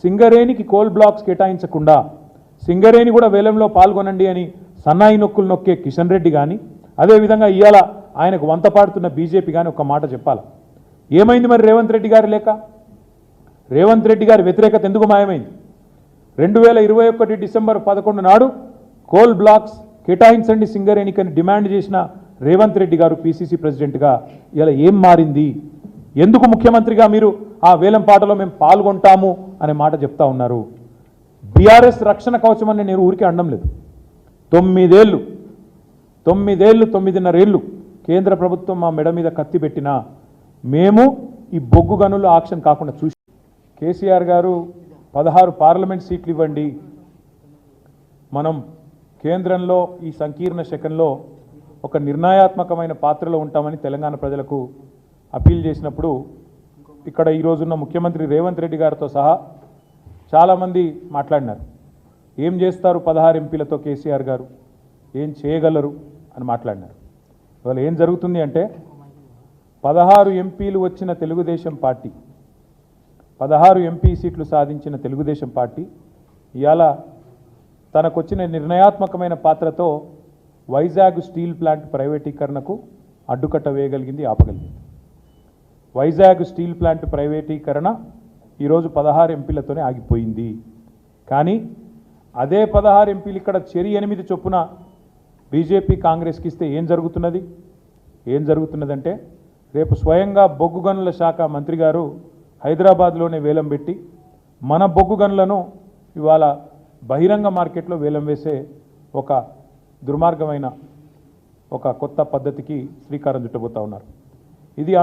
సింగరేణికి coal blocks కేటాయించకుండా Singareni కూడా వేలంలో పాల్గొనండి అని సన్నాయి నొక్కులు నొక్కే కిషన్ రెడ్డి కానీ అదేవిధంగా ఇవాళ ఆయనకు వంత పాడుతున్న బీజేపీ కానీ ఒక మాట చెప్పాలి. ఏమైంది మరి రేవంత్ రెడ్డి గారి లేక? రేవంత్ రెడ్డి గారి వ్యతిరేకత ఎందుకు మాయమైంది? 2021 డిసెంబర్ 11 నాడు కోల్ బ్లాక్స్ కేటాయించండి సింగరేణికని డిమాండ్ చేసిన రేవంత్ రెడ్డి గారు పీసీసీ ప్రెసిడెంట్గా ఇలా ఏం మారింది? ఎందుకు ముఖ్యమంత్రిగా మీరు ఆ వేలం పాటలో మేము పాల్గొంటాము అనే మాట చెప్తా ఉన్నారు? బీఆర్ఎస్ రక్షణ కవచం అని నేను ఊరికే అనడం లేదు. 9.5 ఏళ్ళు కేంద్ర ప్రభుత్వం మా మెడ మీద కత్తి పెట్టినా మేము ఈ బొగ్గు గనులు ఆక్షన్ కాకుండా చూసి కేసీఆర్ గారు 16 పార్లమెంట్ సీట్లు ఇవ్వండి, మనం కేంద్రంలో ఈ సంకీర్ణ శకంలో ఒక నిర్ణయాత్మకమైన పాత్రలో ఉంటామని తెలంగాణ ప్రజలకు అపీల్ చేసినప్పుడు ఇక్కడ ఈరోజున్న ముఖ్యమంత్రి రేవంత్ రెడ్డి గారితో సహా చాలామంది మాట్లాడినారు. ఏం చేస్తారు 16 ఎంపీలతో కేసీఆర్ గారు, ఏం చేయగలరు అని మాట్లాడినారు. ఇవాళ ఏం జరుగుతుంది అంటే 16 ఎంపీలు వచ్చిన తెలుగుదేశం పార్టీ, 16 ఎంపీ సీట్లు సాధించిన తెలుగుదేశం పార్టీ ఇవాళ తనకొచ్చిన నిర్ణయాత్మకమైన పాత్రతో వైజాగ్ స్టీల్ ప్లాంట్ ప్రైవేటీకరణకు అడ్డుకట్ట వేయగలిగింది, ఆపగలిగింది. వైజాగ్ స్టీల్ ప్లాంట్ ప్రైవేటీకరణ ఈరోజు 16 ఎంపీలతోనే ఆగిపోయింది. కానీ అదే 16 ఎంపీలు ఇక్కడ చెరి 8 చొప్పున బీజేపీ కాంగ్రెస్కి ఇస్తే ఏం జరుగుతున్నదంటే రేపు స్వయంగా బొగ్గు గనుల శాఖ మంత్రి గారు హైదరాబాద్లోనే వేలం పెట్టి మన బొగ్గు గనులను ఇవాళ బహిరంగ మార్కెట్లో వేలం వేసే ఒక దుర్మార్గమైన ఒక కొత్త పద్ధతికి శ్రీకారం చుట్టబోతా ఉన్నారు. ఇది